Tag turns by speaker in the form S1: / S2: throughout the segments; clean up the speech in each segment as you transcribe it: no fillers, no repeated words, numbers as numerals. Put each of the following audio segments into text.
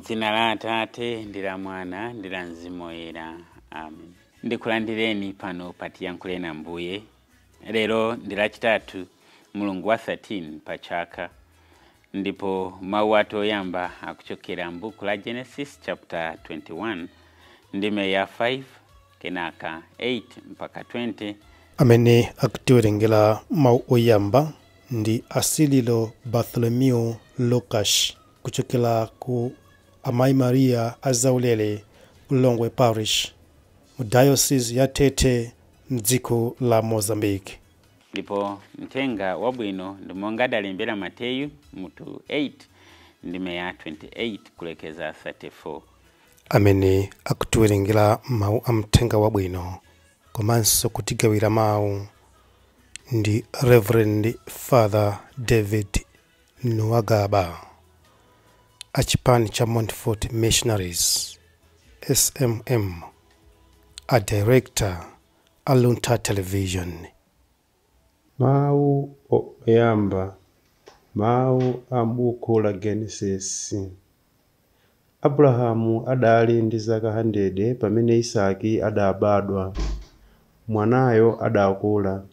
S1: Mdzina la Atate ndi la Mwana ndi la Mzimu Woyera. Amen. Ndikulandireni pano patiyankhule na Mbuye. Lero ndi lachitatu mulungu wa 13 pa chaka, ndipo mawu athu oyamba akuchokera m'buku la Genesis chapter 21 ndime ya 5 kenaka 8 mpaka 20.
S2: Amene akutiwerengera mawu oyamba ndi Asililo Bartholomew Lucas kuchokera ku Amayi Maria Azaulere Ulongwe Parish mu Diocese ya Tete mdziko la Mozambique.
S1: Ndipo mthenga wabwino ndi monga adalembera Mateyu mutu 8 ndime ya 28 kulekeza 34.
S2: Amene akutiwerengera mawu a mthenga wabwino komanso kutigawira mawu ndi Reverend Father David Nuwagaba a chipani cha Montfort Missionaries SMM, a director Alunta Television.
S3: Mawu oyamba, mawu a buku la Genesis. Abrahamu adali ndi zaka 100 pamene Isaki adabadwa. Mwanayo adakula,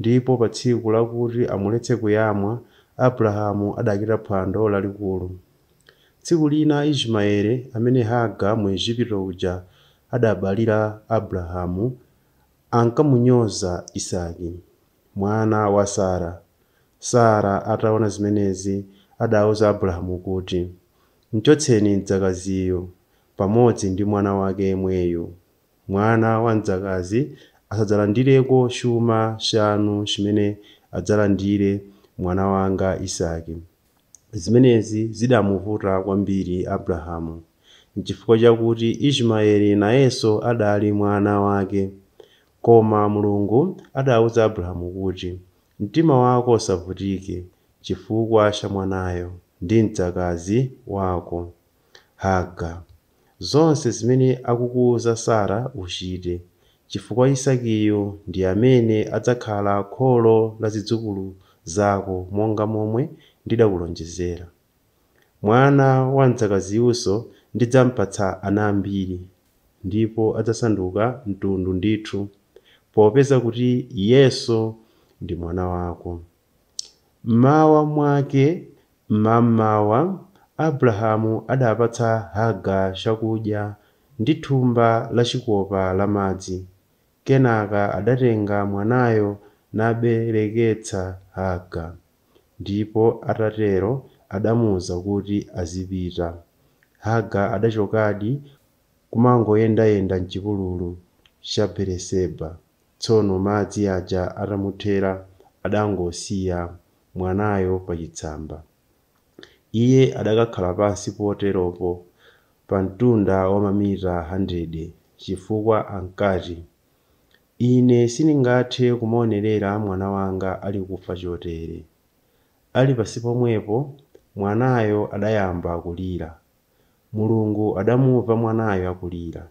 S3: ndipo pa tsiku lakuti amuletse kuyamwa, Abrahamu adachita phwando lalikulu. Tsiku lina Ismaeli amene Haga mu Igupto uja adabalira Abrahamu ankamunyoza Isaki, mwana wa Sara. Sara ataona zimenezi adauza Abrahamu kuti, "Mchotseni mdzakaziyo pamodzi ndi mwana wake yemweyo. Mwana wa mdzakazi asadzalandireko chuma chanu chimene adzalandire mwana wanga Isaki." Zimenezi zidamuvuta kwambiri Abrahamu, n'chifukwa chakuti Ismaeli nayenso adali mwana wake. Koma Mulungu adauza Abrahamu kuti, "Mtima wako usavutike chifukwa cha mwanayo ndi mdzakazi wako Haga. Zonse zimene akukuwuza Sara uchite, chifukwa Isakiyo ndi amene adzakhala kholo la zidzukulu zako monga momwe ndidakulonjezera. Mwana wa mdzakaziyunso ndidzampatsa ana ambiri, ndipo adzasanduka mtundu ndithu, popeza kuti iyenso ndi mwana wako." Mmawa mwake mmamawa Abrahamu adapatsa Haga chakudya ndi thumba la chikopa la madzi. Kenaka adatenga mwanayo nabereketsa Haga, ndipo atatero adamuwuza kuti azipita. Haga adachokadi kumangoyendayenda m'chipululu cha Beeriseba. Tsono madzi aja atamuthera adangosiya mwanayo pa chitsamba. Iye adakakhala pansi poteropo pa mtunda wa mamita 100 chifukwa ankati, "Ine sindingathe kumaonerera mwana wanga ali kufa chotere." Ali pansi pomwepo mwanayo adayamba kulira. Mulungu adamumva mwanayo akulira,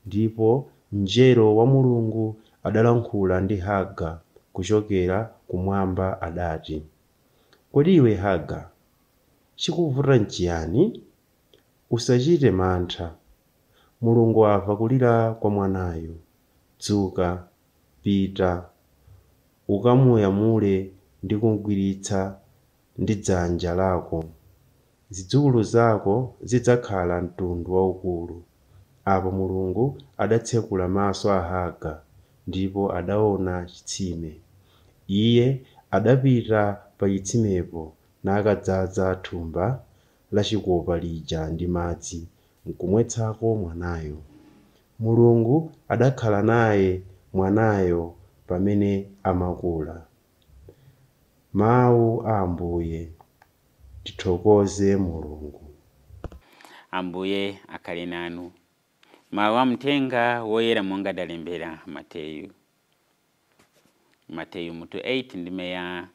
S3: ndipo mngelo wa Mulungu adalankhula ndi Haga kuchokera kumwamba adati, "Kodi iwe Haga, chikuvuta n'chiyani? Usachite mantha. Mulungu amva kulira kwa mwanayo. Dzuka, pita, ukamuyamule ndi kumugwiritsa ndi dzanja lako. Zidzukulu zako zidzakhala mtundu waukulu." Apo Mulungu adatsekula maso a Haga, ndipo adaona chitsime. Iye adapita pa chitsimepo nakadzaza thumba la chikopa lija ndi madzi, n'kumwetsako mwanayo. Mulungu adakhala naye mwanayo pamene amakula. Mawu a Ambuye. Tithokoze Mulungu.
S1: Ambuye akhale nanu. Mawu a mthenga woyera monga adalembera Mateyu. Mateyu mutu 8 ndime ya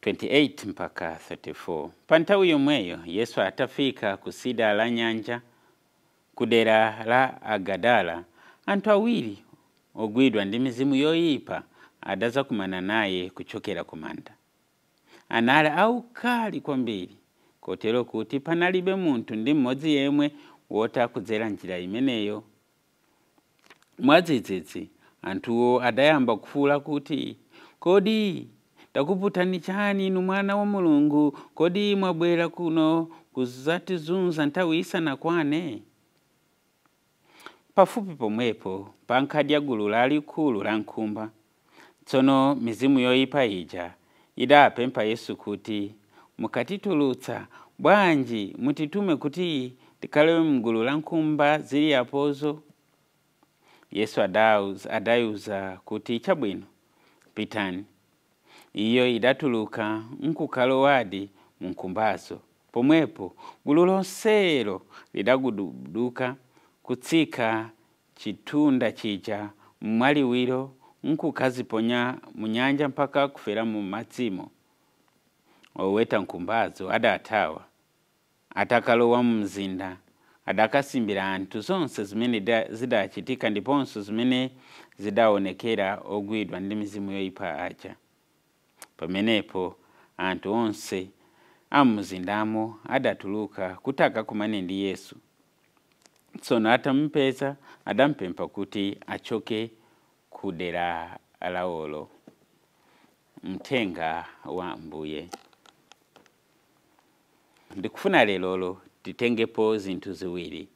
S1: 28 mpaka 34. Pa nthawi yomweyo Yesu atafika ku sida la nyanja ku dera la Agadala, anthu awiri ogwidwa ndi mizimu yoyipa adadzakumana naye kuchokera ku manda. Anali aukali kwambiri, kotero kuti panalibe munthu ndi mmodzi yemwe wota kudzera njira imeneyo. Mwadzidzidzi anthuwo adayamba kufuwula kuti, kodi takuputani chani inu mwana wa Mulungu? Kodi mwabwera kuno kudzatizunza nthawi isanakwane? Pafupi pomwepo pankadya gulu lalikulu la nkhumba. Tsono mizimu yoyipa ija idapempha Yesu kuti, mukatitulutsa bwanji mutitume kuti tikhale mgulu la nkhumba zili apozo. Yesu adayuza kuti, chabwino, pitani. Iyo idatuluka nkukalowadi mu nkhumbazo. Pomwepo gulu lonselo lidagudubuduka kutsika chitunda chija mwaliwiro nkukaziponya mu nyanja mpaka kufera mu madzimo. Oweta nkhumbazo adathawa, atakalowa mu mzinda adakasimbira anthu zonse zimene zidachitika ndiponso zimene zidaonekera ogwidwa ndi mizimu yoyipa aja. Pamenepo anthu onse amuzindamo adatuluka kuti akakumane ndi Yesu. Tsono atampeza adampempha kuti achoke ku dera lawolo. Mthenga wa Ambuye. Ndikufuna lero titengepo zinthu ziwiri.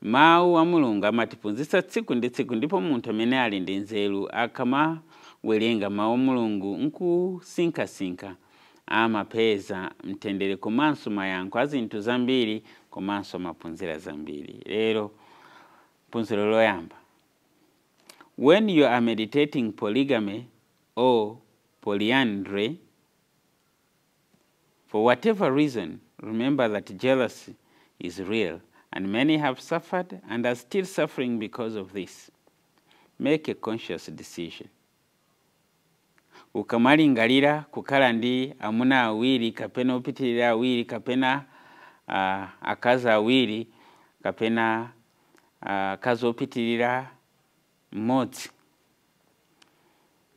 S1: Mawu a Mulungu amatiphunzitsa tsiku ndi tsiku, ndipo munthu amene ali ndi nzeru akamawerenga mawu a Mulungu nkusinkhasinkha amapeza mtendere komanso mayankho a zinthu zambiri komanso maphunziro zambiri. Lero phunziro loyamba. When you are meditating polygamy or polyandry, for whatever reason, remember that jealousy is real, and many have suffered and are still suffering because of this. Make a conscious decision. Ukamalingalira kukhala ndi amuna awiri kapena opitirira awiri kapena akazi awiri kapena akazi opitirira mmodzi,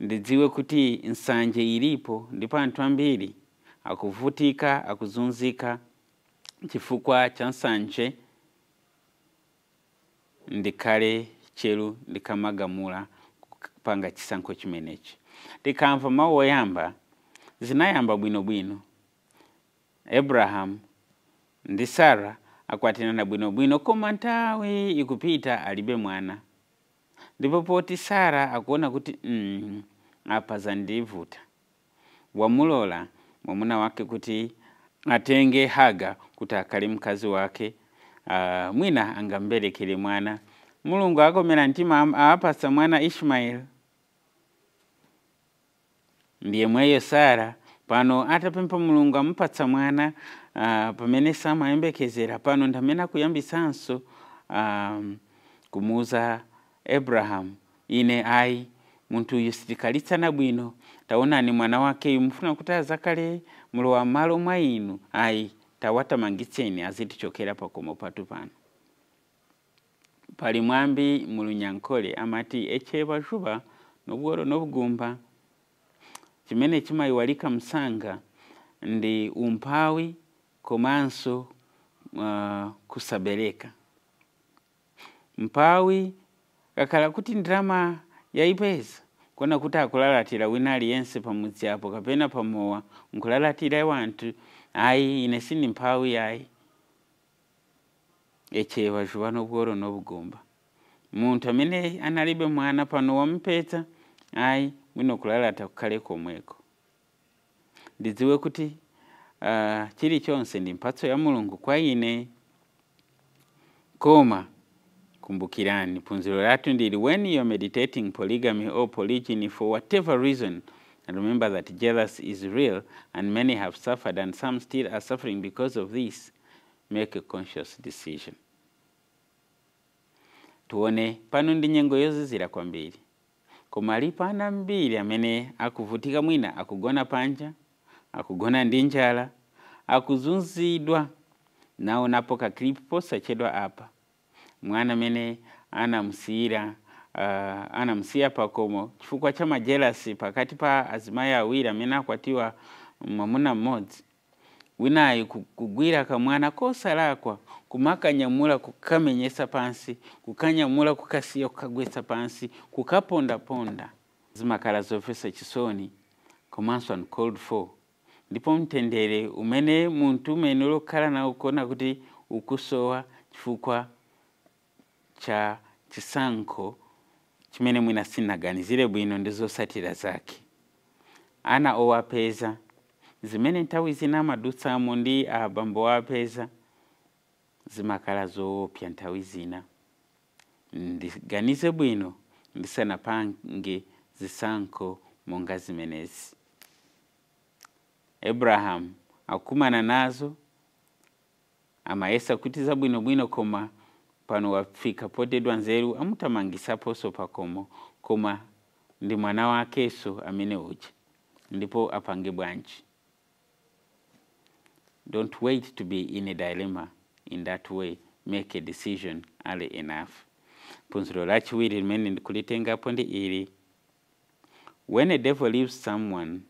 S1: ndidziwe kuti nsanje ilipo ndipo anthu ambiri akuvutika akuzunzika chifukwa cha nsanje. Ndikhale chelu ndikamagamula kupanga chisankho chimenechi. Tikamva mawu oyamba zinayamba bwinobwino. Abraham ndi Sara akwatirana bwinobwino, koma nthawi ikupita alibe mwana. Ndipo poti Sara akuona kuti apa zandivuta, wamulola mwamuna wake kuti atenge Haga kuti akhale mkazi wake, mwina angamberekere mwana. Mulungu akomera mtima apasa mwana Ishmael. Ndiye mweyo Sara pano atapempha Mulungu amupatsa mwana pamene samayembekezera. Pano ndamene akuyambisanso kumuuza Abraham, ine ayi munthu uyu sitikalitsana bwino, taonani mwana wake mufuna kuti azakhale mlowa malo mwa inu, ayi tawatamangitseni azitichokera pakomo patu pano. Pali mwambi mulunyankole amati echeba juba nobworo nobugumba. Chimene chimayiwalika msanga ndi umphawi komanso kusabereka. Mphawi kakhala kuti ndrama yaipeza, kona kuti akulalatira wina aliyense pamudzi apo kapena pamowa nkulalatira wanthu, ayi ine sindi mphawi ayi. Echeba juba nobworo nobugumba. Munthu amene analibe mwana pano wamupeza, ayi mwino kulalata kukhale komweko. Ndidziwe kuti chilichonse ndi mphatso ya Mulungu kwa ine. Koma kumbukirani phunziro lathu ndili, when you are meditating polygamy or polygyny for whatever reason, and remember that jealousy is real and many have suffered and some still are suffering because of this, make a conscious decision. Tuone pano ndi nyengo yozizira kwambiri, koma alipo ana ambiri amene akuvutika, mwina akugona panja, akugona ndi njala, akuzunzidwa. Naonapo kaklipu posachedwa apa, mwana amene anamsiya pakomo chifukwa cha majelasi pakati pa azimayi awiri amene akwatiwa mwamuna mmodzi. winayi kugwira kamwana kosalakwa kumakanyamula kukamenyesa pansi, kukanyamula kukasiya kukagwetsa pansi, kukaponda-ponda. Zimakhala zofesa chisoni, komanso uncalled for. Ndipo mtendere umene muntu umene ulokhala nawo kuona kuti ukusowa chifukwa cha chisankho chimene mwina sinaganizire bwino ndi zosatira zake. Ana owapeza zimene nthawi zina amadutsamo ndi abambo owapeza zimakhala zoopsa nthawi zina. Ndiganize bwino ndisanapange zisankho monga zimenezi. Abraham akumana nazo amayesa kuti zabwinobwino, koma pano wafika potedwa nzeru amutamangisaponso pakomo, koma ndi mwana wakenso amene uja, ndipo apange bwanji. Don't wait to be in a dilemma in that way. Make a decision early enough. Phunziro lachiwiri limene ndikulitengapo ndi ili: when a devil leaves someone,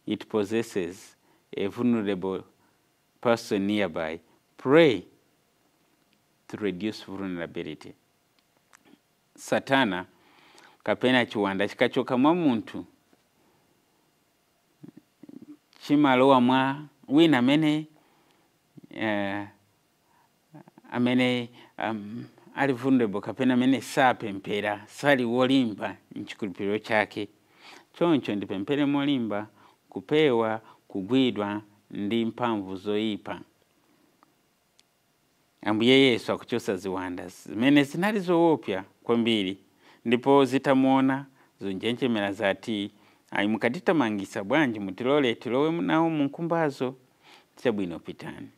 S1: it possesses a vulnerable person nearby. Pray to reduce vulnerability. Satana kapena chiwanda chikachoka mwa muntu chimalowa mwa wina amene ali vulnerable, kapena amene sapemphera, sali wolimba mchikhulupiriro chake. Choncho ndipemphere molimba kupewa kugwidwa ndi mphamvu zoyipa. Ambuye Yesu akuchosa ziwanda zimene zinali zoopsa kwambiri, ndipo zitamuona zonjenjemera zati, ayi mukatitamangisa bwanji, mutilole tilowe nawo munkumbazo, chabwino pitani.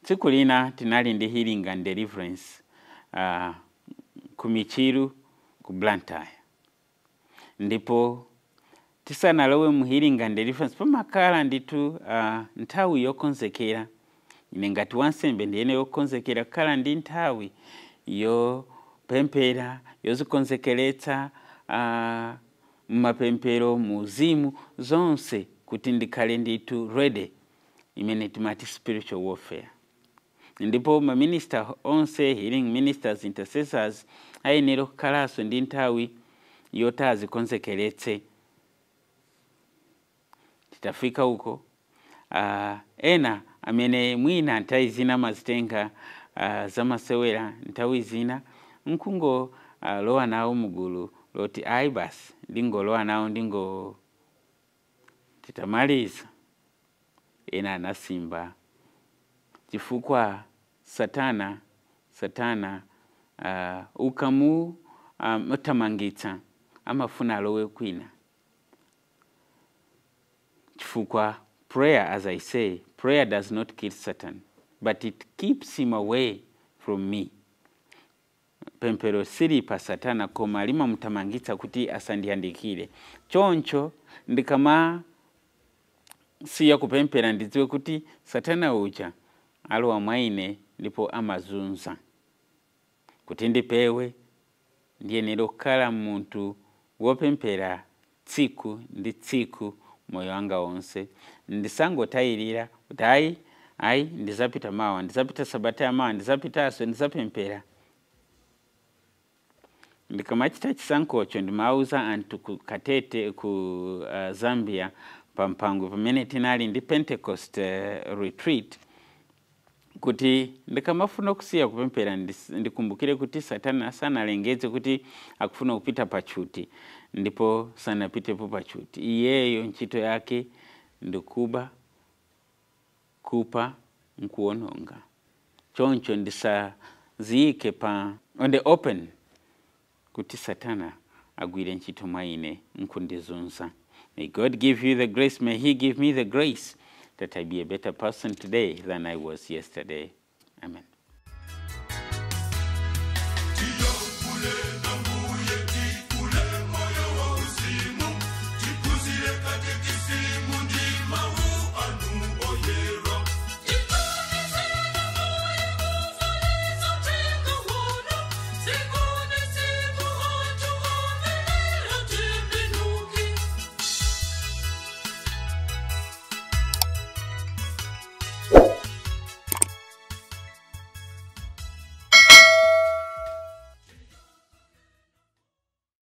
S1: Tsiku lina tinali ndi healing and deliverance kumichiru ku Blantyre. Ndipo tisanalowe mu healing and deliverance pamakhala nditu nthawi yokonzekera. Ine ngati wansembe ndiyene yokonzekera kukhala ndi nthawi yopemphera, yozikonzekeretsa mumapemphero, muuzimu, zonse kuti ndikhale nditu ready, imene timati spiritual warfare. Ndipo maminister onse, healing ministers, intercessors, ayenera kukhalaso ndi nthawi yoti azikonzekeretse. Titafika uko ena amene mwina nthawi zina mazitenga zamasewera, nthawi zina nkungo lowa nawo mugulu loti ayi basi ndingolowa nawo ndingo titamaliza. Ena anasimba chifukwa Satana ukamu mutamangitsa amafuna alowe kwina. Chifukwa prayer, as I say, prayer does not kill Satan, but it keeps him away from me. Pemphero sili pa Satana, koma lima mutamangitsa kuti asandiyandikire. Choncho ndikama siya kupemphera ndidziwe kuti Satana uja alowa mwaine ndipo amazunza. Kuti ndipewe ndiyenera kukhala muntu wopemphera tsiku ndi tsiku moyo wanga wonse. Ndisangotayirira kuti ayi ndizapita mawa, ndizapita sabata ya mawa, ndizapitaso, ndizapemphera. Ndikamachita chisankhocho ndimauza anthu ku Katete ku Zambia pampango pamene tinali ndi Pentecost retreat, kuti ndikamafuna kusiya kupemphera ndikumbukire kuti Satana sanalengeze kuti akufuna kupita pachuti, ndipo sanapitepo pachuti. Iyeyo ntchito yake ndikuba, kupa, nkuononga. Choncho ndisaziyike on the open kuti Satana agwire ntchito mwa ine nkundizunza. May God give you the grace, may He give me the grace that I be a better person today than I was yesterday. Amen.